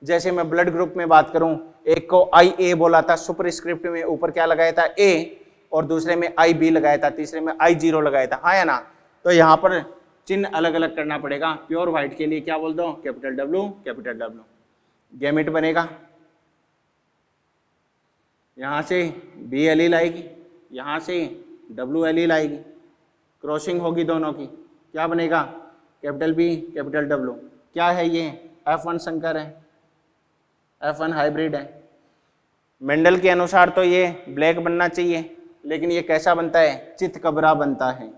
जैसे मैं ब्लड ग्रुप में बात करूं, एक को IA बोला था, सुपरस्क्रिप्ट में ऊपर क्या लगाया था A, और दूसरे में IB लगाया था, तीसरे में I0 लगाया था, हाँ या ना। तो यहाँ पर चिन्ह अलग अलग करना पड़ेगा। प्योर व्हाइट के लिए क्या बोल दो, कैपिटल W। गैमेट बनेगा, यहाँ से B एलील आएगी, यहाँ से W एलील आएगी, क्रॉसिंग होगी दोनों की, क्या बनेगा, कैपिटल B कैपिटल W। क्या है ये, F1 संकर है, F1 हाइब्रिड है। मेंडल के अनुसार तो ये ब्लैक बनना चाहिए, लेकिन ये कैसा बनता है, चितकबरा बनता है।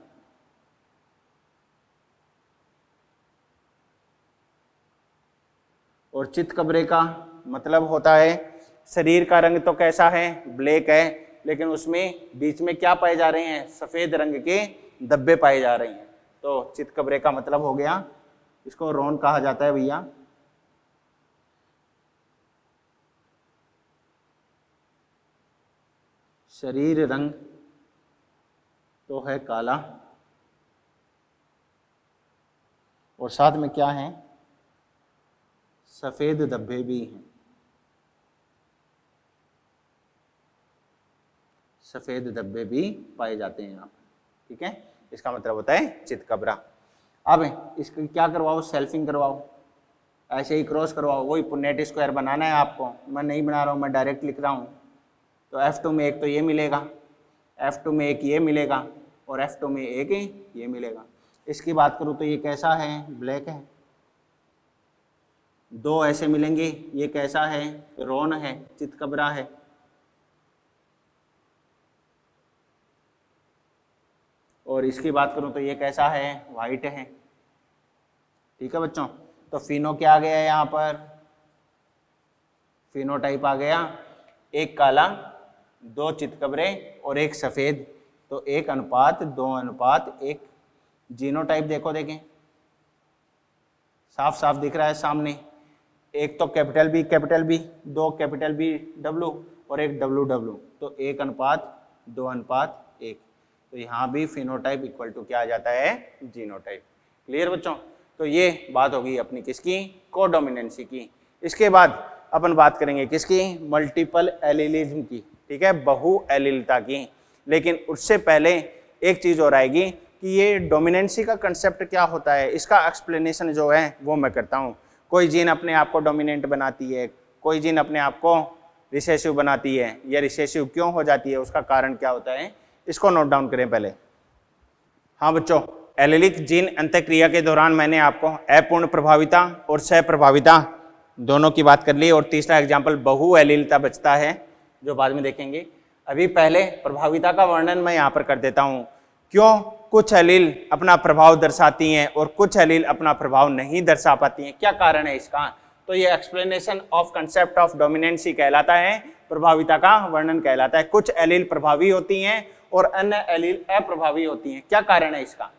और चितकबरे का मतलब होता है शरीर का रंग तो कैसा है, ब्लैक है, लेकिन उसमें बीच में क्या पाए जा रहे हैं, सफेद रंग के धब्बे पाए जा रहे हैं। तो चितकबरे का मतलब हो गया, इसको रोन कहा जाता है भैया। शरीर रंग तो है काला, और साथ में क्या है, सफेद धब्बे भी हैं, सफेद धब्बे भी पाए जाते हैं यहाँ पर, ठीक है। इसका मतलब होता है चितकबरा। अब इसको क्या करवाओ, सेल्फिंग करवाओ, ऐसे ही क्रॉस करवाओ, वही पुन्नेट स्क्वायर बनाना है आपको। मैं नहीं बना रहा हूँ, मैं डायरेक्ट लिख रहा हूँ। तो F2 में एक तो ये मिलेगा, F2 में एक ये मिलेगा, और F2 में एक ये मिलेगा। इसकी बात करूँ तो ये कैसा है, ब्लैक है। दो ऐसे मिलेंगे, ये कैसा है, रोन है, चितकबरा है। और इसकी बात करूं तो ये कैसा है, वाइट है, ठीक है बच्चों। तो फिनो क्या आ गया यहाँ पर, फिनोटाइप आ गया, एक काला, दो चितकबरे और एक सफेद, तो 1:2:1। जीनोटाइप देखो, देखें साफ साफ दिख रहा है सामने। एक तो कैपिटल बी, दो कैपिटल B W और एक WW, तो 1:2:1। तो यहाँ भी फिनोटाइप इक्वल टू क्या आ जाता है, जीनोटाइप। क्लियर बच्चों। तो ये बात होगी अपनी किसकी, कोडोमिनेंसी की। इसके बाद अपन बात करेंगे किसकी, मल्टीपल एलिलिज्म की, ठीक है, बहु एलिलता की। लेकिन उससे पहले एक चीज और आएगी कि ये डोमिनेंसी का कंसेप्ट क्या होता है, इसका एक्सप्लेनेशन जो है वो मैं करता हूँ। कोई जीन अपने आप को डोमिनेंट बनाती है, कोई जीन अपने आप को रिसेसिव बनाती है, या रिसेसिव क्यों हो जाती है, उसका कारण क्या होता है, इसको नोट डाउन करें पहले। हाँ बच्चों, एलिलिक जीन अंतःक्रिया के दौरान मैंने आपको अपूर्ण प्रभाविता और सहप्रभाविता दोनों की बात कर ली, और तीसरा एग्जाम्पल बहु एलिलता बचता है जो बाद में देखेंगे। अभी पहले प्रभाविता का वर्णन मैं यहाँ पर कर देता हूँ। क्यों कुछ एलील अपना प्रभाव दर्शाती हैं और कुछ एलील अपना प्रभाव नहीं दर्शा पाती हैं, क्या कारण है इसका। तो ये explanation of concept of dominancy कहलाता है, प्रभाविता का वर्णन कहलाता है। कुछ एलील प्रभावी होती हैं और अन्य एलील अप्रभावी होती हैं, क्या कारण है इसका।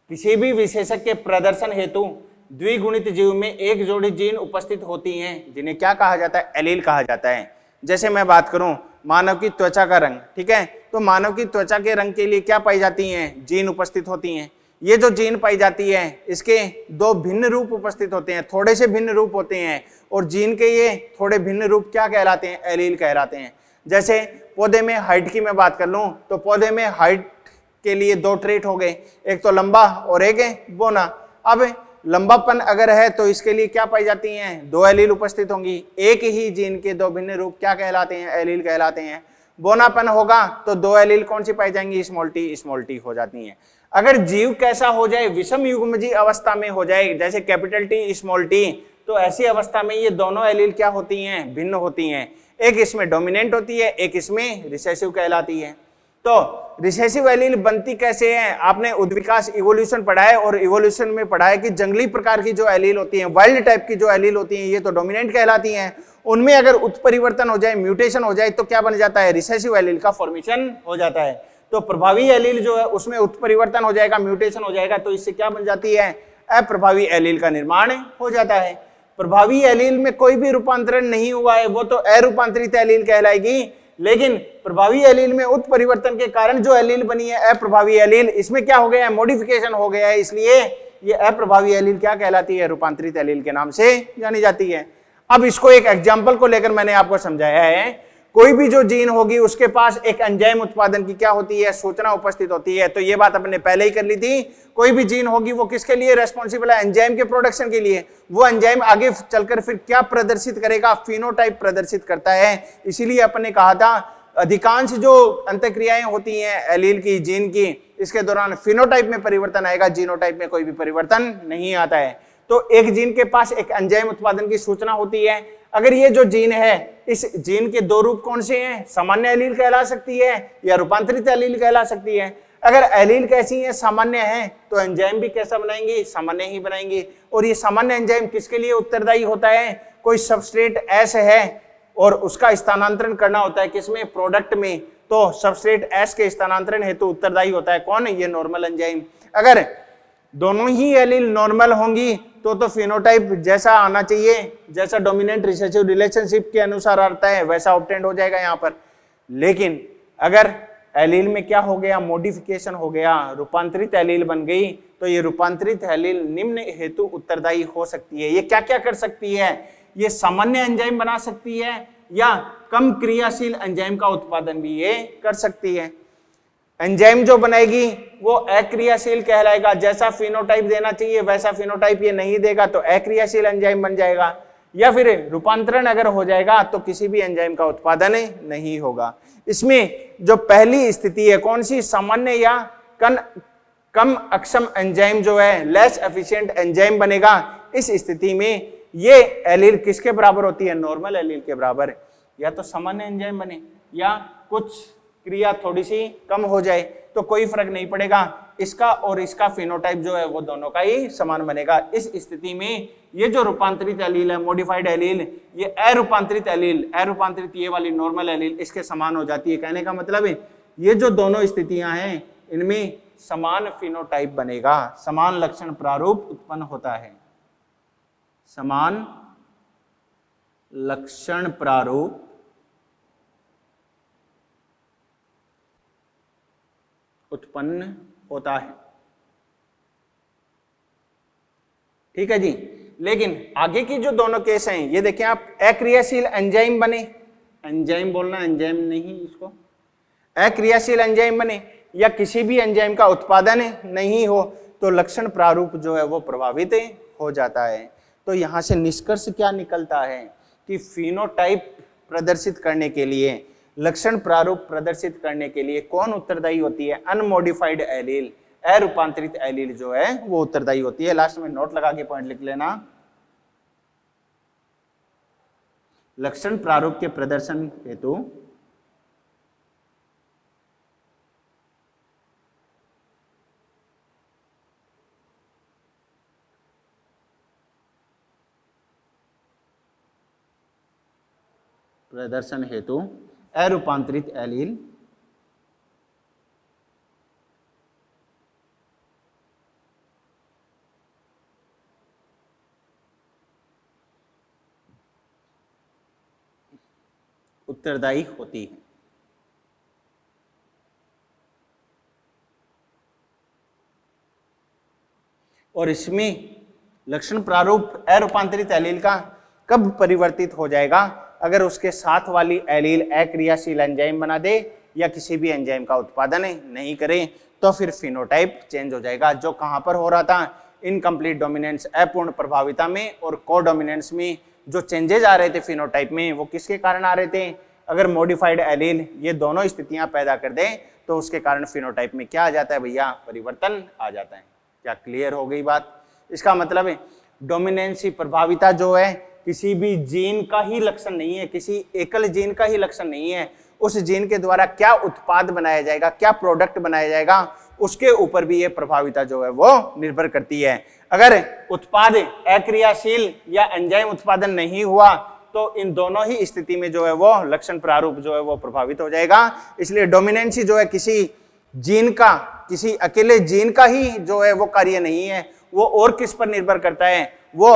किसी भी विशेषक के प्रदर्शन हेतु द्विगुणित जीव में एक जोड़ी जीन उपस्थित होती हैं, जिन्हें क्या कहा जाता है, एलील कहा जाता है। जैसे मैं बात करूं मानव की त्वचा का रंग, ठीक है, तो मानव की त्वचा के रंग के लिए क्या पाई जाती हैं, जीन उपस्थित होती हैं। ये जो जीन पाई जाती है इसके दो भिन्न रूप उपस्थित होते हैं, थोड़े से भिन्न रूप होते हैं, और जीन के ये थोड़े भिन्न रूप क्या कहलाते हैं, एलील कहलाते हैं। जैसे पौधे में हाइट की मैं बात कर लूं तो पौधे में हाइट के लिए दो ट्रेट हो गए, एक तो लंबा और एक है बोना। अब लंबापन अगर है तो इसके लिए क्या पाई जाती हैं, दो एलील उपस्थित होंगी। एक ही जीन के दो भिन्न रूप क्या कहलाते हैं, एलील कहलाते हैं। बोनापन होगा तो दो एलील कौन सी पाई जाएंगी, स्मॉल टी हो जाती हैं। अगर जीव कैसा हो जाए, विषम युग्मजीय अवस्था में हो जाए, जैसे कैपिटल टी स्मॉल टी, तो ऐसी अवस्था में ये दोनों एलील क्या होती हैं, भिन्न होती हैं। एक इसमें डोमिनेंट होती है, एक इसमें रिसेसिव कहलाती है। तो रिसेसिव एलील बनती कैसे है, आपने उद्विकास इवोल्यूशन पढ़ा है, और इवोल्यूशन में पढ़ा है कि जंगली प्रकार की जो एलील होती हैं, वाइल्ड टाइप की जो एलील होती हैं, ये तो डोमिनेंट कहलाती हैं। उनमें अगर उत्परिवर्तन हो जाए, म्यूटेशन हो जाए, तो क्या बन जाता है, रिसेसिव एलील का फॉर्मेशन हो जाता है। तो प्रभावी एलील जो है उसमें उत्परिवर्तन हो जाएगा, म्यूटेशन हो जाएगा, तो इससे क्या बन जाती है, अप्रभावी एलील का निर्माण हो जाता है। प्रभावी एलील में कोई भी रूपांतरण नहीं हुआ है, वो तो अरूपांतरित एलील कहलाएगी। लेकिन प्रभावी एलील में उत्परिवर्तन के कारण जो एलील बनी है अप्रभावी एलील, इसमें क्या हो गया है, मॉडिफिकेशन हो गया है, इसलिए ये अप्रभावी एलील क्या कहलाती है, रूपांतरित एलील के नाम से जानी जाती है। अब इसको एक एग्जाम्पल को लेकर मैंने आपको समझाया है। कोई भी जो जीन होगी उसके पास एक एंजाइम उत्पादन की क्या होती है, सूचना उपस्थित होती है। तो ये बात अपने पहले ही कर ली थी। कोई भी जीन होगी वो किसके लिए रेस्पॉन्सिबल है, एंजाइम के प्रोडक्शन के लिए। वो एंजाइम आगे चलकर फिर क्या प्रदर्शित करेगा, फिनोटाइप प्रदर्शित करता है। इसीलिए अपन ने कहा था अधिकांश जो अंतःक्रियाएं होती हैं एलील की, जीन की, इसके दौरान फिनोटाइप में परिवर्तन आएगा, जीनोटाइप में कोई भी परिवर्तन नहीं आता है। तो एक जीन के पास एक एंजाइम उत्पादन की सूचना होती है। अगर ये जो जीन है, इस जीन के दो रूप कौन से हैं, सामान्य एलील कहला सकती है या रूपांतरित एलील कहला सकती है। अगर एलील कैसी है, सामान्य है, तो एंजाइम भी कैसा बनाएंगे, सामान्य ही बनाएंगे। और ये सामान्य एंजाइम किसके लिए उत्तरदायी होता है, कोई सबस्ट्रेट एस है और उसका स्थानांतरण करना होता है किसमें, प्रोडक्ट में, तो सबस्ट्रेट एस के स्थानांतरण हेतु उत्तरदायी होता है कौन, ये नॉर्मल एंजाइम। अगर दोनों ही एलील नॉर्मल होंगी तो फिनोटाइप जैसा आना चाहिए, जैसा डोमिनेंट रिसेसिव रिलेशनशिप के अनुसार आता है वैसा ऑब्टेंड हो जाएगा यहाँ पर। लेकिन अगर एलील में क्या हो गया, मॉडिफिकेशन हो गया, रूपांतरित एलील बन गई, तो ये रूपांतरित एलील निम्न हेतु उत्तरदायी हो सकती है। ये क्या क्या कर सकती है, ये सामान्य एंजाइम बना सकती है या कम क्रियाशील एंजाइम का उत्पादन भी ये कर सकती है। एंजाइम जो बनाएगी वो अक्रियाशील कहलाएगा, जैसा फिनोटाइप देना चाहिए वैसा फिनोटाइप ये नहीं देगा तो अक्रियाशील एंजाइम बन जाएगा। या फिर रूपांतरण अगर हो जाएगा तो किसी भी एंजाइम का उत्पादन नहीं होगा। इसमें जो पहली स्थिति है कौन सी, सामान्य या कम अक्षम एंजाइम जो है, लेस एफिशिएंट एंजाइम बनेगा। इस स्थिति में ये एलील किसके बराबर होती है, नॉर्मल एलील के बराबर। या तो सामान्य एंजाइम बने या कुछ क्रिया थोड़ी सी कम हो जाए तो कोई फर्क नहीं पड़ेगा, इसका और इसका फिनोटाइप जो है वो दोनों का ही समान बनेगा। इस स्थिति में ये जो रूपांतरित एलील है, मॉडिफाइड एलील, ये अरूपांतरित एलील, अरूपांतरित ये वाली नॉर्मल एलील इसके समान हो जाती है। कहने का मतलब है ये जो दोनों स्थितियां हैं इनमें समान फिनोटाइप बनेगा, समान लक्षण प्रारूप उत्पन्न होता है, समान लक्षण प्रारूप उत्पन्न होता है। ठीक है जी। लेकिन आगे की जो दोनों केस हैं ये देखें आप, अक्रियाशील एंजाइम बने, एंजाइम बोलना एंजाइम नहीं, इसको अक्रियाशील एंजाइम बने या किसी भी एंजाइम का उत्पादन नहीं हो तो लक्षण प्रारूप जो है वो प्रभावित हो जाता है। तो यहां से निष्कर्ष क्या निकलता है कि फिनोटाइप प्रदर्शित करने के लिए, लक्षण प्रारूप प्रदर्शित करने के लिए कौन उत्तरदायी होती है, अनमॉडिफाइड एलील, अरूपांतरित एलील जो है वो उत्तरदायी होती है। लास्ट में नोट लगा के पॉइंट लिख लेना, लक्षण प्रारूप के प्रदर्शन हेतु अरूपांतरित एलील उत्तरदायी होती है। और इसमें लक्षण प्रारूप अरूपांतरित एलील का कब परिवर्तित हो जाएगा, अगर उसके साथ वाली एलील अक्रियाशील एंजाइम बना दे या किसी भी एंजाइम का उत्पादन नहीं करे तो फिर फिनोटाइप चेंज हो जाएगा। जो कहां पर हो रहा था, इनकम्प्लीट डोमिनेंस अपूर्ण प्रभाविता में और कोडोमिनेंस में जो चेंजेस आ रहे थे फिनोटाइप में, वो किसके कारण आ रहे थे? अगर मॉडिफाइड एलील ये दोनों स्थितियां पैदा कर दें तो उसके कारण फिनोटाइप में क्या आ जाता है भैया? परिवर्तन आ जाता है। क्या क्लियर हो गई बात? इसका मतलब है डोमिनेंसी प्रभाविता जो है किसी भी जीन का ही लक्षण नहीं है, किसी एकल जीन का ही लक्षण नहीं है। उस जीन के द्वारा क्या उत्पाद बनाया जाएगा, क्या प्रोडक्ट बनाया जाएगा, उसके ऊपर भी ये प्रभाविता जो है वो निर्भर करती है। अगर उत्पाद अक्रियाशील या एंजाइम उत्पादन नहीं हुआ तो इन दोनों ही स्थिति में जो है वो लक्षण प्रारूप जो है वो प्रभावित हो जाएगा। इसलिए डोमिनेंसी जो है किसी जीन का, किसी अकेले जीन का ही जो है वो कार्य नहीं है, वो और किस पर निर्भर करता है? वो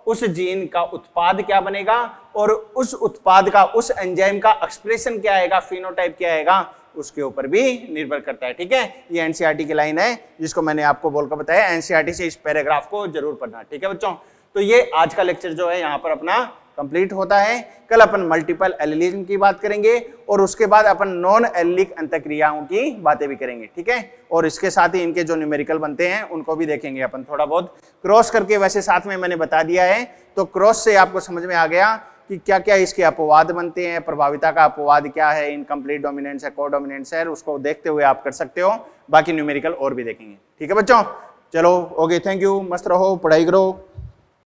उस जीन का उत्पाद क्या बनेगा और उस उत्पाद का, उस एंजाइम का एक्सप्रेशन क्या आएगा, फिनोटाइप क्या आएगा, उसके ऊपर भी निर्भर करता है। ठीक है, ये एनसीईआरटी की लाइन है जिसको मैंने आपको बोलकर बताया। एनसीईआरटी से इस पैराग्राफ को जरूर पढ़ना। ठीक है बच्चों, तो ये आज का लेक्चर जो है यहाँ पर अपना कंप्लीट होता है। कल अपन मल्टीपल एलिलिज्म की बात करेंगे और उसके बाद अपन नॉन एलिलिक अंतःक्रियाओं की बातें भी करेंगे। ठीक है, और इसके साथ ही इनके जो न्यूमेरिकल बनते हैं उनको भी देखेंगे अपन थोड़ा बहुत क्रॉस करके। वैसे साथ में मैंने बता दिया है, तो क्रॉस से आपको समझ में आ गया कि क्या क्या इसके अपवाद बनते हैं, प्रभाविता का अपवाद क्या है, इनकम्प्लीट डोमिनेंस है, कोडोमिनेंस है, उसको देखते हुए आप कर सकते हो। बाकी न्यूमेरिकल और भी देखेंगे। ठीक है बच्चों, चलो ओके, थैंक यू, मस्त रहो, पढ़ाई करो।